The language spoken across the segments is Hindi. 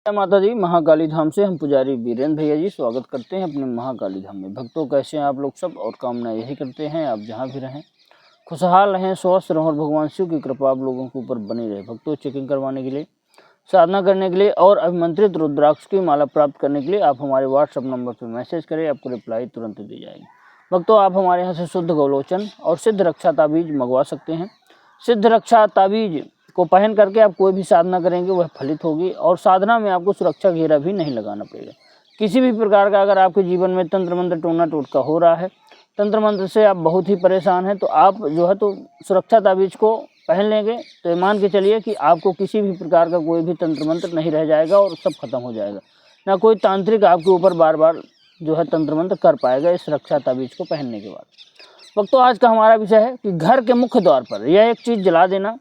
जय माता दी। महाकाली धाम से हम पुजारी वीरेंद्र भैया जी स्वागत करते हैं अपने महाकाली धाम में। भक्तों, कैसे हैं आप लोग सब? और कामना यही करते हैं आप जहां भी रहें खुशहाल रहें, स्वस्थ रहें और भगवान शिव की कृपा आप लोगों के ऊपर बनी रहे। भक्तों, चेकिंग करवाने के लिए, साधना करने के लिए और अभिमंत्रित रुद्राक्ष की माला प्राप्त करने के लिए आप हमारे व्हाट्सएप नंबर पर मैसेज करें, आपको रिप्लाई तुरंत दी जाएगी। भक्तों, आप हमारे यहाँ से शुद्ध गोलोचन और सिद्ध रक्षा ताबीज मंगवा सकते हैं। सिद्ध रक्षा ताबीज को पहन करके आप कोई भी साधना करेंगे वह फलित होगी और साधना में आपको सुरक्षा घेरा भी नहीं लगाना पड़ेगा। किसी भी प्रकार का अगर आपके जीवन में तंत्र मंत्र टोना टोटका हो रहा है, तंत्र मंत्र से आप बहुत ही परेशान हैं, तो आप जो है तो सुरक्षा ताबीज को पहन लेंगे तो मान के चलिए कि आपको किसी भी प्रकार का कोई भी तंत्र मंत्र नहीं रह जाएगा और सब खत्म हो जाएगा। ना कोई तांत्रिक आपके ऊपर बार बार जो है तंत्र मंत्र कर पाएगा इस रक्षा ताबीज को पहनने के बाद। भक्तों, आज का हमारा विषय है कि घर के मुख्य द्वार पर यह एक चीज़ जला देना।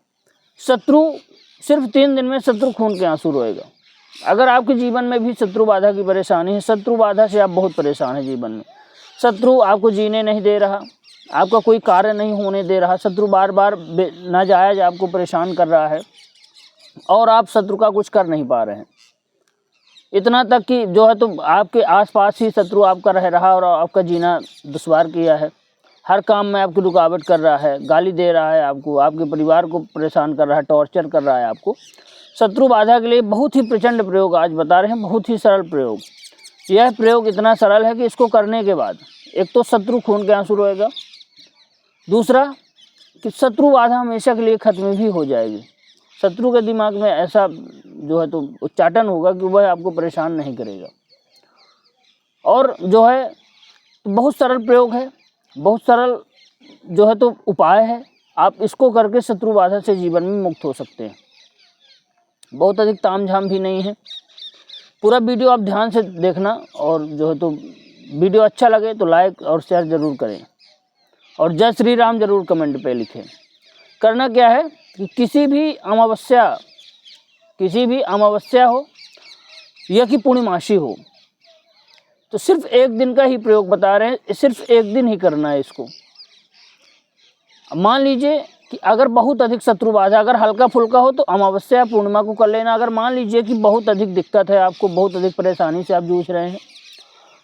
शत्रु सिर्फ 3 दिन में शत्रु खून के आंसू रोएगा। अगर आपके जीवन में भी शत्रु बाधा की परेशानी है, शत्रु बाधा से आप बहुत परेशान हैं जीवन में, शत्रु आपको जीने नहीं दे रहा, आपका कोई कार्य नहीं होने दे रहा, शत्रु बार बार नाजायज आपको परेशान कर रहा है और आप शत्रु का कुछ कर नहीं पा रहे हैं, इतना तक कि जो है तो आपके आसपास ही शत्रु आपका रह रहा और आपका जीना दुश्वार किया है, हर काम में आपकी रुकावट कर रहा है, गाली दे रहा है आपको, आपके परिवार को परेशान कर रहा है, टॉर्चर कर रहा है आपको। शत्रु बाधा के लिए बहुत ही प्रचंड प्रयोग आज बता रहे हैं, बहुत ही सरल प्रयोग। यह प्रयोग इतना सरल है कि इसको करने के बाद एक तो शत्रु खून के आंसू रोएगा, दूसरा कि शत्रु बाधा हमेशा के लिए खत्म भी हो जाएगी। शत्रु के दिमाग में ऐसा जो है तो उच्चाटन होगा कि वह आपको परेशान नहीं करेगा। और जो है बहुत सरल प्रयोग है, बहुत सरल जो है तो उपाय है। आप इसको करके शत्रु बाधा से जीवन में मुक्त हो सकते हैं। बहुत अधिक तामझाम भी नहीं है। पूरा वीडियो आप ध्यान से देखना और जो है तो वीडियो अच्छा लगे तो लाइक और शेयर ज़रूर करें और जय श्री राम ज़रूर कमेंट पे लिखें। करना क्या है कि किसी भी अमावस्या हो या कि पूर्णिमासी हो, तो सिर्फ 1 दिन का ही प्रयोग बता रहे हैं, सिर्फ 1 दिन ही करना है इसको। मान लीजिए कि अगर बहुत अधिक शत्रु बाधा, अगर हल्का फुल्का हो तो अमावस्या या पूर्णिमा को कर लेना। अगर मान लीजिए कि बहुत अधिक दिक्कत है, आपको बहुत अधिक परेशानी से आप जूझ रहे हैं,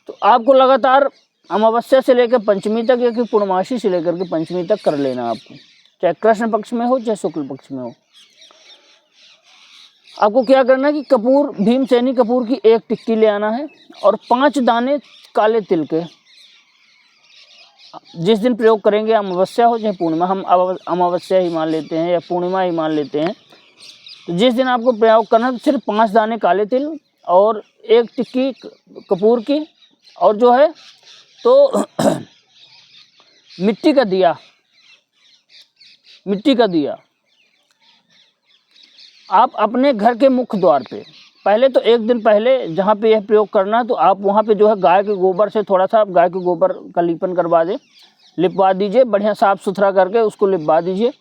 तो आपको लगातार अमावस्या से लेकर पंचमी तक या कि पूर्णमासी से लेकर के पंचमी तक कर लेना। आपको चाहे कृष्ण पक्ष में हो चाहे शुक्ल पक्ष में हो। आपको क्या करना है कि कपूर, भीमसेनी कपूर की 1 टिक्की ले आना है और 5 दाने काले तिल के। जिस दिन प्रयोग करेंगे, अमावस्या हो चाहे पूर्णिमा, हम अमावस्या ही मान लेते हैं या पूर्णिमा ही मान लेते हैं, तो जिस दिन आपको प्रयोग करना है तो सिर्फ 5 दाने काले तिल और 1 टिक्की कपूर की, और जो है तो मिट्टी का दिया आप अपने घर के मुख्य द्वार पे, पहले तो 1 दिन पहले जहाँ पे यह प्रयोग करना, तो आप वहाँ पे जो है गाय के गोबर से थोड़ा सा गाय के गोबर का लीपन करवा दें, लिपवा दीजिए, बढ़िया साफ़ सुथरा करके उसको लिपवा दीजिए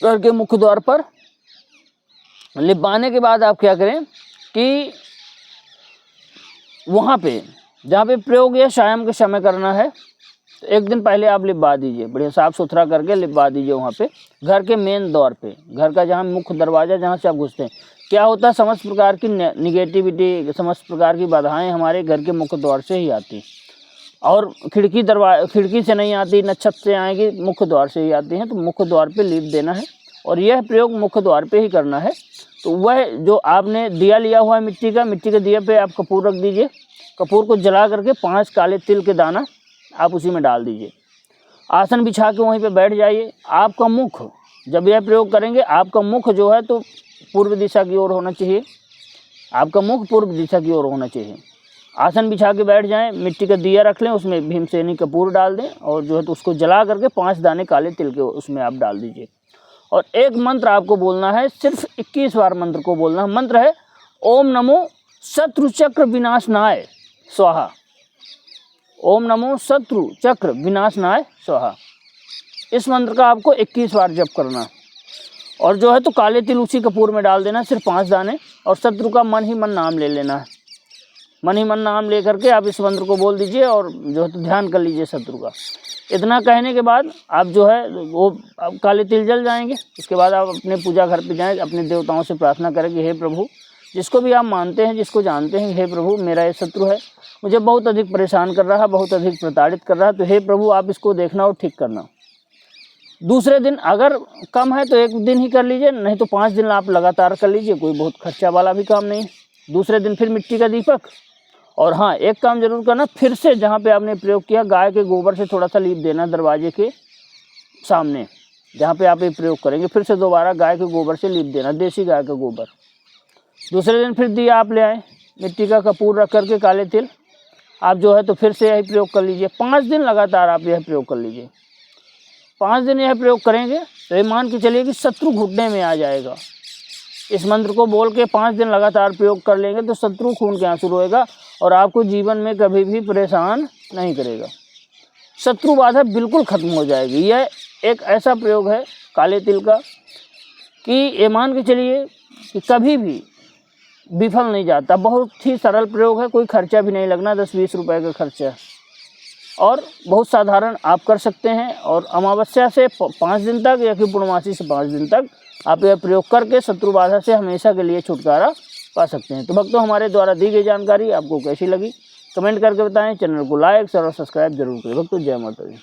घर के मुख्य द्वार पर। लिपवाने के बाद आप क्या करें कि वहाँ पे जहाँ पे प्रयोग या शाम के समय करना है, तो 1 दिन पहले आप लिपवा दीजिए, बढ़िया साफ़ सुथरा करके लिपवा दीजिए वहाँ पे, घर के मेन द्वार पे, घर का जहाँ मुख्य दरवाज़ा जहाँ से आप घुसते हैं। क्या होता है, समस्त प्रकार की निगेटिविटी, समस्त प्रकार की बाधाएं हमारे घर के मुख्य द्वार से ही आती, और खिड़की से नहीं आती, न छत से आएगी, मुख्य द्वार से ही आती हैं। तो मुख्य द्वार पे लीप देना है और यह प्रयोग मुख्य द्वार पे ही करना है। तो वह जो आपने दिया लिया हुआ है मिट्टी के दिए पे आप कपूर रख दीजिए। कपूर को जला करके 5 काले तिल के दाना आप उसी में डाल दीजिए। आसन बिछा के वहीं पे बैठ जाइए। आपका मुख, जब यह प्रयोग करेंगे, आपका मुख जो है तो पूर्व दिशा की ओर होना चाहिए। आपका मुख पूर्व दिशा की ओर होना चाहिए। आसन बिछा के बैठ जाएं, मिट्टी का दिया रख लें, उसमें भीमसेनी कपूर डाल दें और जो है तो उसको जला करके 5 दाने काले तिल के उसमें आप डाल दीजिए। और एक मंत्र आपको बोलना है, सिर्फ 21 बार मंत्र को बोलना है। मंत्र है ओम नमो शत्रु चक्र विनाशनाय स्वाहा। ओम नमो शत्रु चक्र विनाशनाय स्वाहा। इस मंत्र का आपको 21 बार जप करना और जो है तो काले तिल उसी कपूर में डाल देना, सिर्फ 5 दाने, और शत्रु का मन ही मन नाम ले लेना है। मन ही मन नाम ले करके आप इस मंत्र को बोल दीजिए और जो है तो ध्यान कर लीजिए शत्रु का। इतना कहने के बाद आप जो है वो काले तिल जल जाएंगे। उसके बाद आप अपने पूजा घर पे जाएं, अपने देवताओं से प्रार्थना करें कि हे प्रभु, जिसको भी आप मानते हैं, जिसको जानते हैं, हे प्रभु मेरा ये शत्रु है, मुझे बहुत अधिक परेशान कर रहा है, बहुत अधिक प्रताड़ित कर रहा है, तो हे प्रभु आप इसको देखना और ठीक करना। दूसरे दिन अगर कम है तो 1 दिन ही कर लीजिए, नहीं तो 5 दिन आप लगातार कर लीजिए, कोई बहुत खर्चा वाला भी काम नहीं। दूसरे दिन फिर मिट्टी का दीपक, और हाँ एक काम जरूर करना, फिर से जहाँ पे आपने प्रयोग किया गाय के गोबर से थोड़ा सा लीप देना दरवाजे के सामने, जहाँ पे आप ये प्रयोग करेंगे फिर से दोबारा गाय के गोबर से लीप देना, देसी गाय का गोबर। दूसरे दिन फिर दिया आप ले आए, मिट्टी का कपूर रख करके काले तिल आप जो है तो फिर से यही प्रयोग कर लीजिए। 5 दिन लगातार आप यह प्रयोग कर लीजिए। 5 दिन यह प्रयोग करेंगे तो ये मान के चलिए कि शत्रु घुटने में आ जाएगा। इस मंत्र को बोल के 5 दिन लगातार प्रयोग कर लेंगे तो शत्रु खून के आंसू रोएगा और आपको जीवन में कभी भी परेशान नहीं करेगा। शत्रु बाधा बिल्कुल खत्म हो जाएगी। यह एक ऐसा प्रयोग है काले तिल का कि ये मान के चलिए कि कभी भी विफल नहीं जाता। बहुत ही सरल प्रयोग है, कोई खर्चा भी नहीं लगना, 10-20 रुपए का खर्चा, और बहुत साधारण आप कर सकते हैं। और अमावस्या से 5 दिन तक या फिर पूर्णमासी से 5 दिन तक आप यह प्रयोग करके शत्रु बाधा से हमेशा के लिए छुटकारा पा सकते हैं। तो भक्तों हमारे द्वारा दी गई जानकारी आपको कैसी लगी कमेंट करके बताएं। चैनल को लाइक शेयर और सब्सक्राइब जरूर करें। भक्तों जय माता दी।